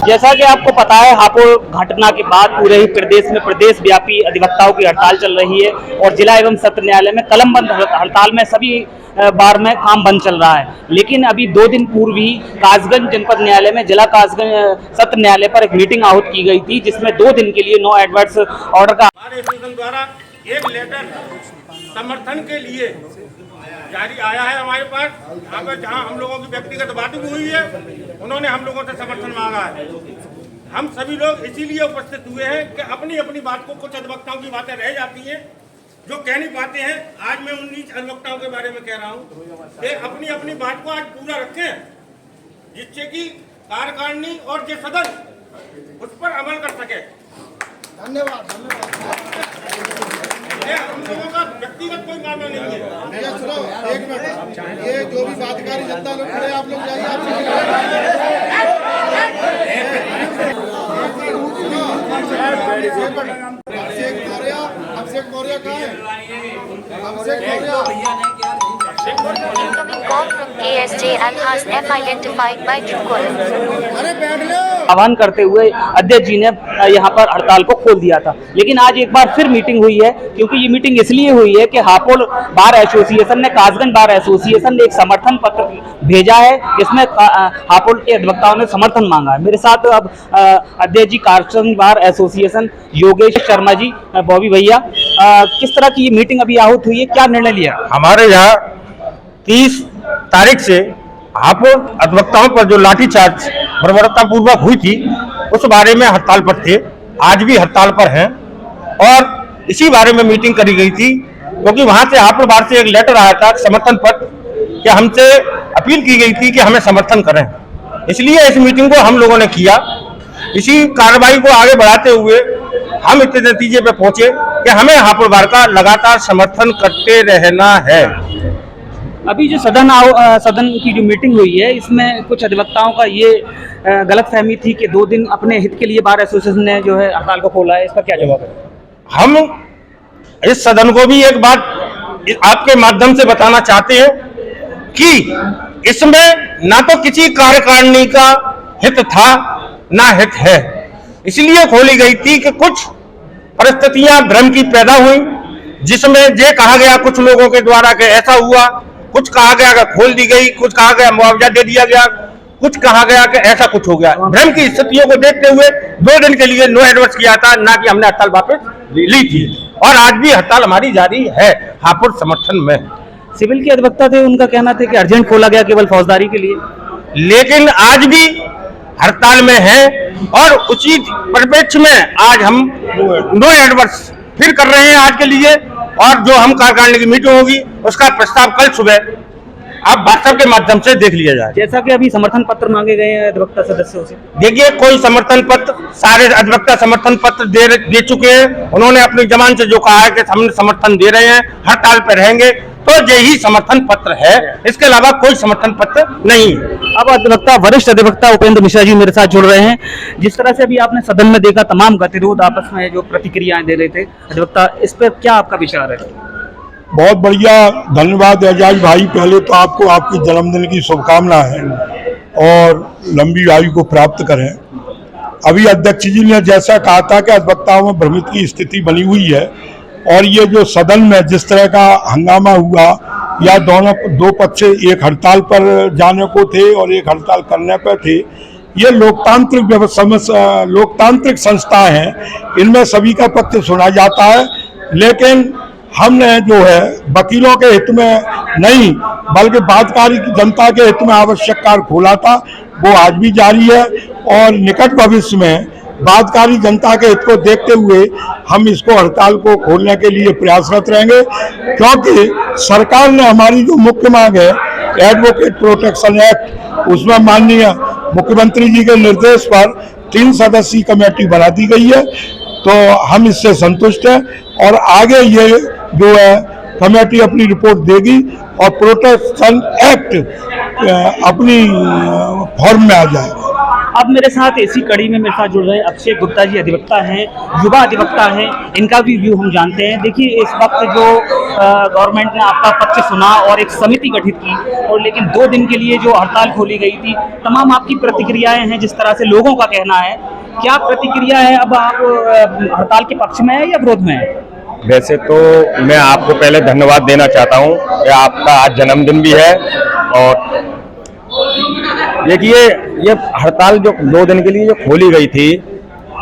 जैसा कि आपको पता है, हापुड़ घटना के बाद पूरे ही प्रदेश में प्रदेश व्यापी अधिवक्ताओं की हड़ताल चल रही है और जिला एवं सत्र न्यायालय में कलमबंद हड़ताल में सभी बार में काम बंद चल रहा है। लेकिन अभी 2 दिन पूर्व ही कासगंज जनपद न्यायालय में जिला कासगंज सत्र न्यायालय पर एक मीटिंग आहूत की गई थी, जिसमें 2 दिन के लिए नो एडवर्ट्स ऑर्डर का द्वारा एक लेटर समर्थन के लिए जारी आया है हमारे पास। यहाँ पर जहाँ हम लोगों की व्यक्तिगत बात भी हुई है, उन्होंने हम लोगों से समर्थन मांगा है। हम सभी लोग इसीलिए उपस्थित हुए हैं कि अपनी अपनी बात को, कुछ अधिवक्ताओं की बातें रह जाती हैं जो कह नहीं पाते हैं। आज मैं 19 अधिवक्ताओं के बारे में कह रहा हूँ कि अपनी अपनी बात को आज पूरा रखें, जिससे कि कार्यकारिणी और जो सदन उस पर अमल कर सके। धन्यवाद। हम लोगों का व्यक्तिगत कोई मामला नहीं है। सुनो, एक मिनट, ये जो भी बातकारी जनता लोग खड़े, आप लोग जाइए। अभिषेक मौर्य कहाँ है? अभिषेक Maurya ASJ and has F identified by Truecaller. अरे बैठ लो। आह्वान करते हुए अध्यक्ष जी ने यहाँ पर हड़ताल को खोल दिया था। लेकिन आज एक बार फिर मीटिंग हुई है, क्योंकि ये मीटिंग इसलिए हुई है कि हापुड़ बार एसोसिएशन ने, कासगंज बार एसोसिएशन ने एक समर्थन पत्र भेजा है, जिसमें हापुड़ के अधिवक्ताओं ने समर्थन मांगा है। मेरे साथ अब अध्यक्ष जी कासगंज बार एसोसिएशन योगेश शर्मा जी, बॉबी भैया, किस तरह की ये मीटिंग अभी आहूत हुई है, क्या निर्णय लिया? हमारे यहाँ 30 तारीख से हापुड़ अधिवक्ताओं पर जो लाठीचार्ज बर्बरतापूर्वक हुई थी, उस बारे में हड़ताल पर थे। आज भी हड़ताल पर हैं और इसी बारे में मीटिंग करी गई थी, क्योंकि वहां से हापुड़ बार से एक लेटर आया था समर्थन पत्र कि हमसे अपील की गई थी कि हमें समर्थन करें। इसलिए इस मीटिंग को हम लोगों ने किया। इसी कार्रवाई को आगे बढ़ाते हुए हम इतने नतीजे पे पहुंचे कि हमें हापुड़ बार का लगातार समर्थन करते रहना है। अभी जो सदन की जो मीटिंग हुई है, इसमें कुछ अधिवक्ताओं का ये गलतफहमी थी कि 2 दिन अपने हित के लिए बार एसोसिएशन ने जो है हड़ताल को खोला है, इसका क्या जवाब है? हम इस सदन को भी एक बात आपके माध्यम से बताना चाहते हैं कि इसमें ना तो किसी कार्यकारिणी का हित था ना हित है। इसलिए खोली गई थी कि कुछ परिस्थितियां भ्रम की पैदा हुई, जिसमें ये कहा गया कुछ लोगों के द्वारा कि ऐसा हुआ, कुछ कहा गया कि खोल दी गई, कुछ कहा गया मुआवजा दे दिया गया, कुछ कहा गया कि ऐसा कुछ हो गया। भ्रम की स्थितियों को देखते हुए 2 दिन के लिए नो एडवर्स किया था, ना कि हमने हड़ताल वापस ली थी। और आज भी हड़ताल हमारी जारी है हापुड़ समर्थन में। सिविल के अधिवक्ता थे, उनका कहना था कि अर्जेंट खोला गया केवल फौजदारी के लिए, लेकिन आज भी हड़ताल में है और उसी परिप्रेक्ष्य में आज हम नो एडवर्स फिर कर रहे हैं आज के लिए। और जो हम कार्यकारिणी की मीटिंग होगी, उसका प्रस्ताव कल सुबह आप व्हाट्सएप के माध्यम से देख लिया जाए। जैसा कि अभी समर्थन पत्र मांगे गए हैं अधिवक्ता सदस्यों से। देखिए, कोई समर्थन पत्र, सारे अधिवक्ता समर्थन पत्र दे चुके हैं। उन्होंने अपनी जबान से जो कहा है कि हम समर्थन दे रहे हैं, हड़ताल पर रहेंगे, तो यही समर्थन पत्र है, इसके अलावा कोई समर्थन पत्र नहीं है। अब अधिवक्ता, वरिष्ठ अधिवक्ता उपेंद्र मिश्रा जी मेरे साथ जुड़ रहे हैं। जिस तरह से अभी आपने सदन में देखा, तमाम गतिरोध आपस में जो प्रतिक्रियाएं दे रहे थे अधिवक्ता, इस पर क्या आपका विचार है? बहुत बढ़िया, धन्यवाद एजाज भाई। पहले तो आपको आपके जन्मदिन की शुभकामनाएं और लंबी आयु को प्राप्त करें। अभी अध्यक्ष जी ने जैसा कहा था कि अधिवक्ताओं में भ्रमित की स्थिति बनी हुई है, और ये जो सदन में जिस तरह का हंगामा हुआ, या दो पक्ष से एक हड़ताल पर जाने को थे और एक हड़ताल करने पर थे, ये लोकतांत्रिक संस्था हैं, इनमें सभी का पक्ष सुना जाता है। लेकिन हमने जो है वकीलों के हित में नहीं, बल्कि बातकारी जनता के हित में आवश्यक कार्य खोला था, वो आज भी जारी है। और निकट भविष्य में बातकारी जनता के हित को देखते हुए हम इसको हड़ताल को खोलने के लिए प्रयासरत रहेंगे, क्योंकि सरकार ने हमारी जो मुख्य मांग है एडवोकेट प्रोटेक्शन एक्ट, उसमें माननीय मुख्यमंत्री जी के निर्देश पर 3 सदस्यीय कमेटी बना दी गई है। तो हम इससे संतुष्ट हैं और आगे ये जो है कमेटी अपनी रिपोर्ट देगी और प्रोटेक्शन एक्ट अपनी फॉर्म में आ जाए। अब मेरे साथ इसी कड़ी में मेरे साथ जुड़ रहे हैं अक्षय गुप्ता जी, अधिवक्ता हैं, युवा अधिवक्ता हैं। इनका भी व्यू हम जानते हैं। देखिए, इस वक्त जो गवर्नमेंट ने आपका पक्ष सुना और एक समिति गठित की, और लेकिन 2 दिन के लिए जो हड़ताल खोली गई थी, तमाम आपकी प्रतिक्रियाएं हैं, जिस तरह से लोगों का कहना है, क्या प्रतिक्रिया है? अब आप हड़ताल के पक्ष में है या विरोध में है? वैसे तो मैं आपको पहले धन्यवाद देना चाहता हूं कि आपका आज जन्मदिन भी है। और देखिए, ये हड़ताल जो 2 दिन के लिए जो खोली गई थी,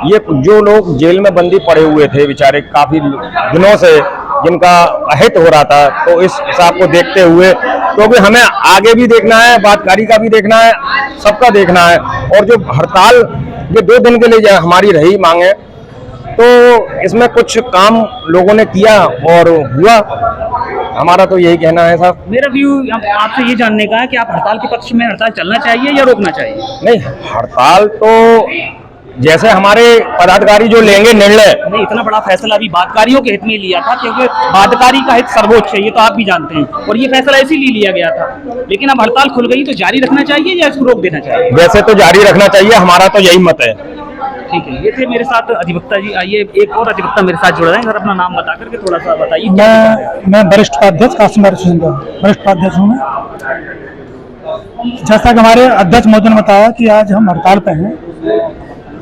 ये जो लोग जेल में बंदी पड़े हुए थे बेचारे काफी दिनों से, जिनका अहित हो रहा था, तो इस हिसाब को देखते हुए, क्योंकि हमें आगे भी देखना है, बातकारी का भी देखना है, सबका देखना है। और जो हड़ताल ये 2 दिन के लिए हमारी रही मांगे, तो इसमें कुछ काम लोगों ने किया और हुआ। हमारा तो यही कहना है साहब। मेरा व्यू आपसे ये जानने का है कि आप हड़ताल के पक्ष में, हड़ताल चलना चाहिए या रोकना चाहिए? नहीं, हड़ताल तो जैसे हमारे पदाधिकारी जो लेंगे निर्णय। नहीं, इतना बड़ा फैसला अभी बादकारियों के हित में लिया था, क्योंकि बादकारी का हित सर्वोच्च है, ये तो आप भी जानते हैं, और ये फैसला इसीलिए लिया गया था। लेकिन अब हड़ताल खुल गई तो जारी रखना चाहिए या इसको रोक देना चाहिए? वैसे तो जारी रखना चाहिए, हमारा तो यही मत है। ठीक है, ये थे मेरे साथ अधिवक्ता जी। आइए, एक और अधिवक्ता मेरे साथ जुड़ रहे हैं, अगर अपना नाम बता करके थोड़ा सा बताइए। मैं वरिष्ठ उपाध्यक्ष कासिम सिंह का वरिष्ठ उपाध्यक्ष हूँ मैं। जैसा कि हमारे अध्यक्ष महोदय ने बताया कि आज हम हड़ताल पे हैं।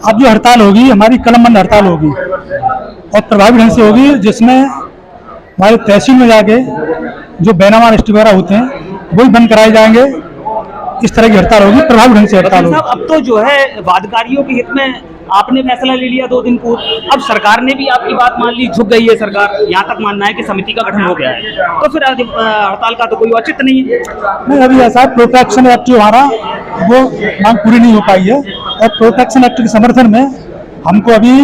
अब जो हड़ताल होगी, हमारी कलमबंद हड़ताल होगी और प्रभावी ढंग से होगी, जिसमें हमारे तहसील में जाके जो बेनामा रजिस्ट्री वगैरह होते हैं वही बंद कराए जाएंगे। इस तरह की हड़ताल होगी, प्रभावी ढंग से हड़ताल होगी। अब तो जो है वादकारियों के हित में आपने फैसला ले लिया 2 दिन पूर्व, अब सरकार ने भी आपकी बात मान ली, झुक गई है सरकार। यहाँ तक मानना है कि समिति का गठन हो गया है, तो फिर हड़ताल का तो कोई औचित्य नहीं है। नहीं, अभी ऐसा प्रोटेक्शन एक्ट जो हमारा वो मांग पूरी नहीं हो पाई है, और प्रोटेक्शन एक्ट के समर्थन में हमको अभी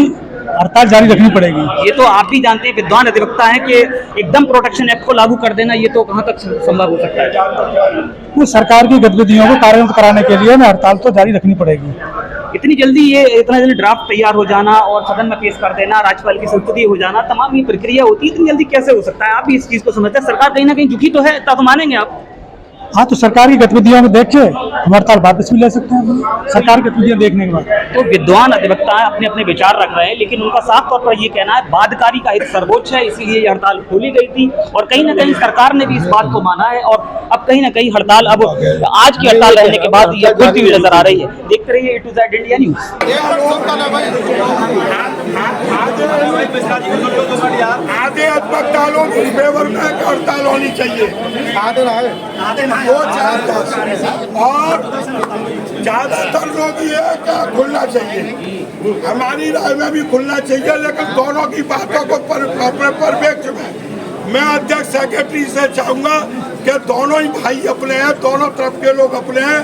हड़ताल जारी रखनी पड़ेगी। ये तो आप भी जानते हैं, विद्वान अधिवक्ता हैं, कि एकदम प्रोटेक्शन एक्ट को लागू कर देना ये तो कहाँ तक संभव हो सकता है? वो सरकार की गतिविधियों को कार्यान्वित कराने के लिए हमें हड़ताल तो जारी रखनी पड़ेगी। इतनी जल्दी इतना जल्दी ड्राफ्ट तैयार हो जाना और सदन में पेश कर देना, राज्यपाल की संस्तुति हो जाना, तमाम ये प्रक्रिया होती है, इतनी जल्दी कैसे हो सकता है? आप भी इस चीज को समझते हैं, सरकार कहीं ना कहीं झुकी तो है, तब तो मानेंगे आप। हाँ, तो सरकार की गतिविधियों को देख के हम हड़ताल वापस भी ले सकते हैं, सरकार की गतिविधियां देखने के बाद। तो विद्वान अधिवक्ता अपने अपने विचार रख रहे हैं, लेकिन उनका साफ तौर पर ये कहना है बादकारी का हित सर्वोच्च है, इसलिए ये हड़ताल खोली गई थी, और कहीं ना कहीं सरकार ने भी इस बात को माना है, और अब कहीं ना कहीं हड़ताल, अब आज की हड़ताल रहने के बाद ये खुलती हुई नजर आ रही है। देखते रहिए A to Z India news. आधे अस्पतालों की फेवर में हड़ताल होनी चाहिए, और ज्यादातर लोग ये क्या खुलना चाहिए, हमारी राय में भी खुलना चाहिए, लेकिन दोनों की बातों को परिप्रेक्ष्य में मैं अध्यक्ष सेक्रेटरी से चाहूंगा कि दोनों ही भाई अपने हैं, दोनों तरफ के लोग अपने हैं।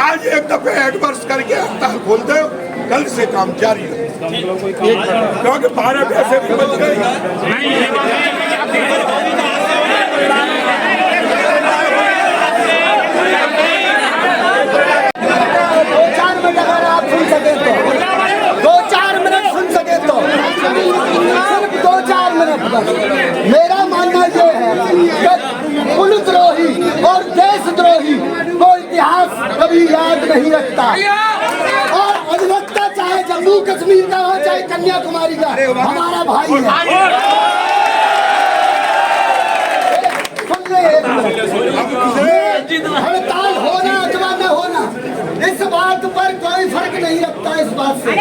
आज एक दफे एडवर्स करके हड़ताल खोल दे, कल से काम जारी रहे, क्योंकि 12 पैसे भी बच गए। मेरा मानना ये है कि कुलद्रोही और देशद्रोही को इतिहास कभी याद नहीं रखता, और अधिवक्ता चाहे जम्मू कश्मीर का हो चाहे कन्याकुमारी का, हमारा भाई है। हड़ताल होना अथवा न होना, इस बात पर कोई फर्क नहीं रखता। इस बात से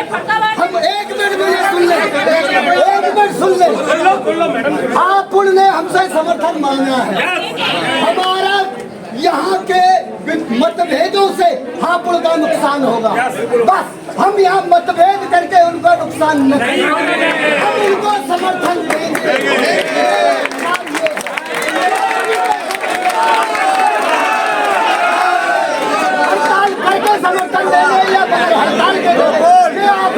हम 1 मिनट में सुन ले, 1 मिनट सुन ले। हापुड़ ने हमसे समर्थन मांगा है, हमारा यहाँ के मतभेदों से हापुड़ का नुकसान होगा, बस हम यहाँ मतभेद करके उनका नुकसान न करें, हम उनको समर्थन देंगे। समर्थन देने या हड़ताल के लिए आप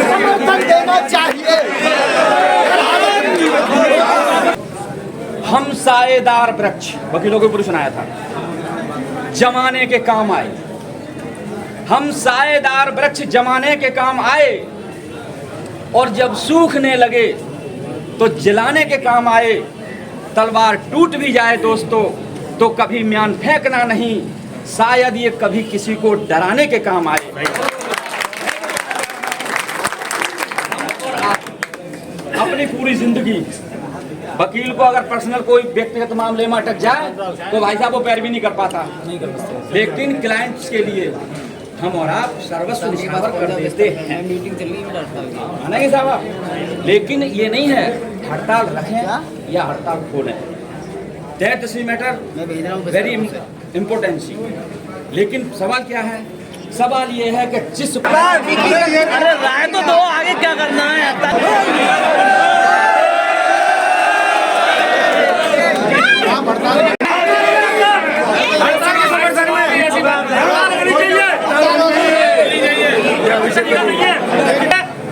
समर्थन देना चाहिए। हम साएदार वृक्ष वकीलों के ऊपर सुनाया था, जमाने के काम आए। हम साएदार वृक्ष जमाने के काम आए, और जब सूखने लगे तो जलाने के काम आए। तलवार टूट भी जाए दोस्तों तो कभी म्यान फेंकना नहीं, शायद ये कभी किसी को डराने के काम आए। अपनी पूरी जिंदगी वकील को अगर पर्सनल कोई व्यक्तिगत मामले में अटक जाए तो भाई साहब वो पैरवी नहीं कर पाता, लेकिन क्लाइंट्स के लिए हम और आप सर्वस्व निछावर कर देते हैं। मीटिंग चल रही नहीं साहब, लेकिन ये नहीं है हड़ताल रखें या हड़ताल खोलें, that is matter very impotency. लेकिन सवाल क्या है? सवाल ये है कि जिस अरे राय तो दो, आगे क्या करना है?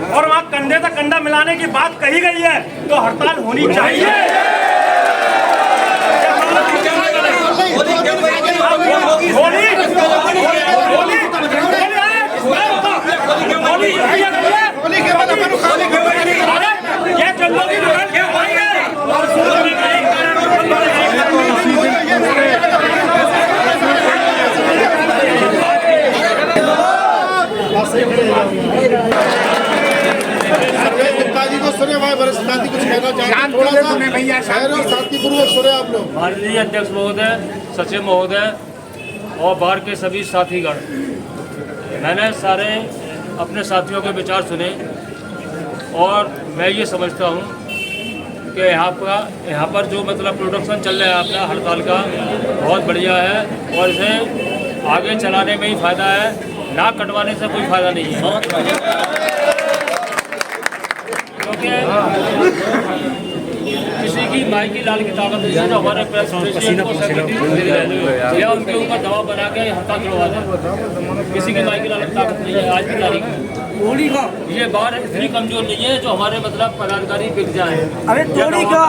और वहाँ कंधे से कंधा मिलाने की बात कही गई है तो हड़ताल होनी चाहिए। जी को सुने भाई वरिष्ठ साथी कुछ कहना चाहते थोड़ा सा शहर और शांतिपूर्वक सुने आप लोग। माननीय अध्यक्ष महोदय, सचिव महोदय और बार के सभी साथीगण, मैंने सारे अपने साथियों के विचार सुने और मैं ये समझता हूँ कि यहाँ पर जो मतलब प्रोडक्शन चल रहा है अपना हड़ताल का बहुत बढ़िया है और इसे आगे चलाने में ही फ़ायदा है, ना कटवाने से कोई फ़ायदा नहीं है। क्योंकि किसी की माई की लाल की ताकत नहीं है जो हमारे प्रेस या उनके ऊपर दबाव बना के हड़ताल करवा दें। किसी की माई की लाल की ताकत नहीं है। आज की तारीख में ये बात इतनी कमजोर नहीं है जो हमारे मतलब पदाधिकारी बिक जाए। अरे तोड़ी क्यों,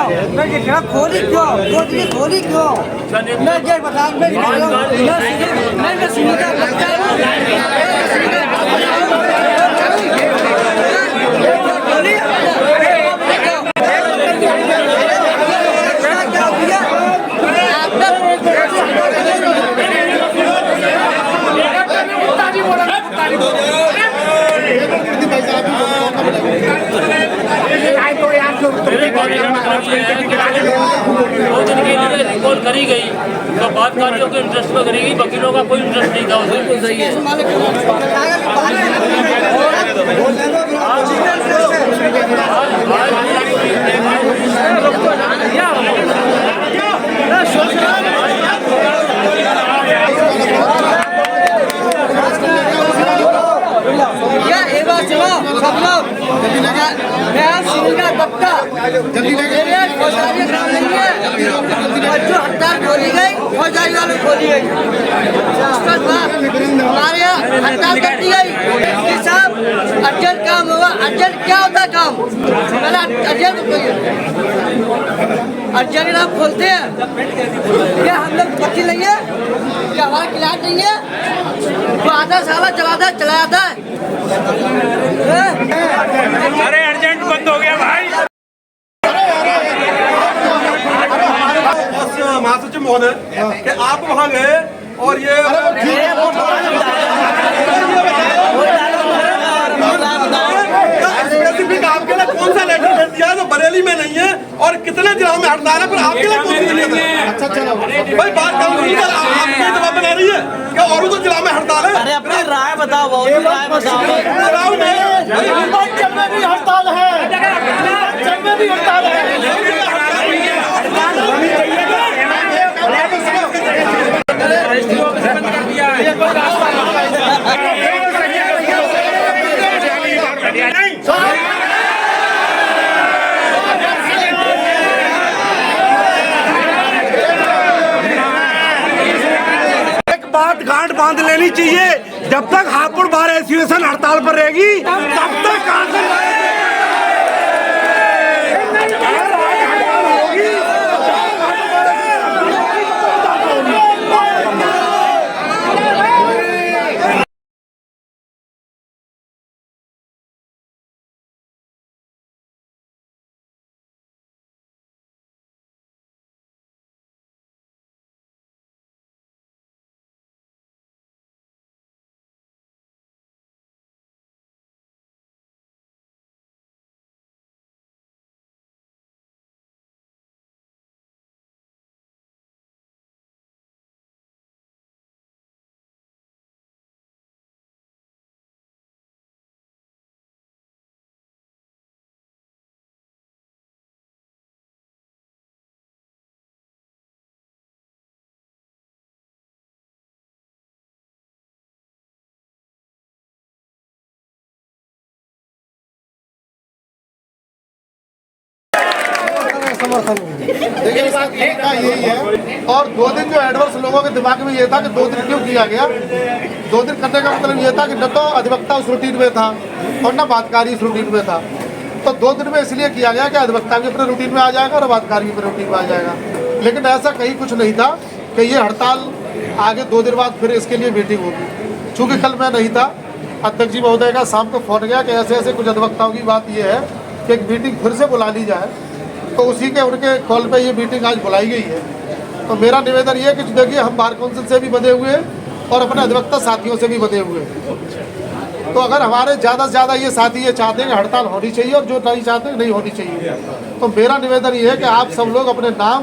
खोली क्यों, खोली क्यों? मैं ये बता रिकॉल करी गई तो बातकारियों के इंटरेस्ट में करेगी, वकीलों का कोई इंटरेस्ट नहीं था उसमें। सही है। जो हड़ताल खोली गई फौजदारी वालों खोली गई, हमारे यहाँ हड़ताल कर दी गई कि साहब अर्जेंट काम होगा। अर्जेंट क्या होता है काम? अर्जेंट अर्जेंट आप खोलते हैं क्या? हम लोग वकील नहीं है क्या? हमारा क्लाइंट नहीं है जो आधा साला चला जाता है? अरे अर्जेंट बंद हो गया भाई। महासचिव महोदय कि आप वहाँ गए और ये स्पेसिफिक आपके लिए कौन सा लेटर भेज दिया जो बरेली में नहीं है और कितने जिलों में हड़ताल है, पर आपके लिए कौन सा लेटर है? अच्छा चलो भाई बात आपके जवाब बना रही है क्या? और तो जिला में हड़ताल है। अरे अपनी राय बताओ, राय बताओ। हिमाचल में भी हड़ताल है, हिमाचल में भी हड़ताल है। बात गांठ बांध लेनी चाहिए, जब तक हापुड़ बार एसोसिएशन हड़ताल पर रहेगी तब तक समर्थन होगा। देखिए इस बात का यही है। और 2 दिन जो एडवर्स लोगों के दिमाग में ये था कि 2 दिन क्यों किया गया, 2 दिन करने का मतलब ये था कि न तो अधिवक्ता उस रूटीन में था और न बातकारी उस रूटीन में था। तो 2 दिन में इसलिए किया गया कि अधिवक्ता भी अपने रूटीन में आ जाएगा और बातकारी भी अपने रूटीन में आ जाएगा। लेकिन ऐसा कहीं कुछ नहीं था कि ये हड़ताल आगे 2 दिन बाद फिर इसके लिए मीटिंग होगी। चूँकि कल मैं नहीं था, अध्यक्ष जी महोदय का शाम को फोन गया कि ऐसे ऐसे कुछ अधिवक्ताओं की बात ये है कि एक मीटिंग फिर से बुला ली जाए। तो उसी के उनके कॉल पे ये मीटिंग आज बुलाई गई है। तो मेरा निवेदन ये है कि देखिए हम बार काउंसिल से भी बंधे हुए हैं और अपने अधिवक्ता साथियों से भी बंधे हुए हैं। तो अगर हमारे ज़्यादा से ज़्यादा ये साथी ये चाहते हैं कि हड़ताल होनी चाहिए और जो नहीं चाहते नहीं होनी चाहिए, तो मेरा निवेदन ये है कि आप सब लोग अपने नाम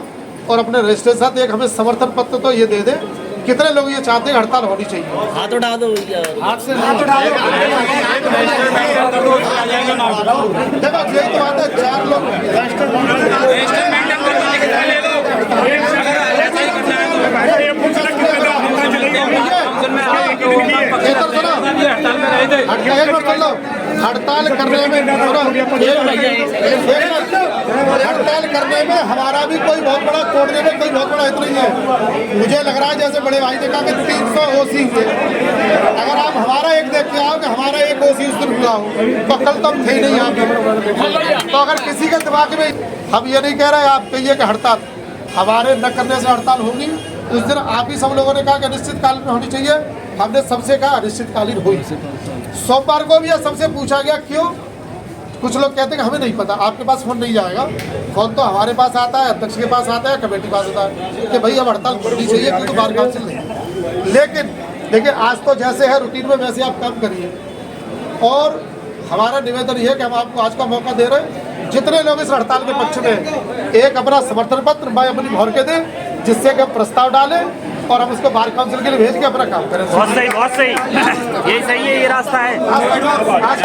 और अपने रजिस्टर के साथ एक हमें समर्थन पत्र तो ये दे दें। कितने लोग ये चाहते हैं हड़ताल होनी चाहिए? हाथ उठा दो, हाथ से हाथ उठा दो। देखो यही तो बात है, 4 लोग हड़ताल करने में हमारा भी कोई बहुत बड़ा तोड़ने में कोई बहुत बड़ा हित नहीं है। मुझे लग रहा है जैसे बड़े भाई ने कहा कि 300 ओसी हुए। अगर आप हमारा एक देख के आओ कि हमारा एक ओसी उस दिन हुआ हो तो कल तो हम थे नहीं यहाँ पे। तो अगर किसी के दिमाग में हम ये नहीं कह रहे आप कहिए कि हड़ताल हमारे न करने से हड़ताल होगी। उस दिन आप ही सब लोगों ने कहा कि अनिश्चितकालीन में होनी चाहिए, हमने सबसे कहा अनिश्चितकालीन हुई। सोमवार को भी सबसे पूछा गया क्यों, कुछ लोग कहते हैं कि हमें नहीं पता। आपके पास फोन नहीं जाएगा, फोन तो हमारे पास आता है, अध्यक्ष के पास आता है, कमेटी के पास आता है कि भाई अब हड़ताल होनी चाहिए क्योंकि बार काउंसिल नहीं। लेकिन देखिए आज तो जैसे है रूटीन में वैसे आप काम करिए। और हमारा निवेदन ये है कि हम आपको आज का मौका दे रहे हैं, जितने लोग इस हड़ताल के पक्ष में एक अपना समर्थन पत्र मैं अपनी भर के दें, जिससे कि प्रस्ताव डालें और हम उसको बार काउंसिल के लिए भेज के अपना काम करें। बहुत सही, बहुत सही, यही सही है, ये रास्ता है। आज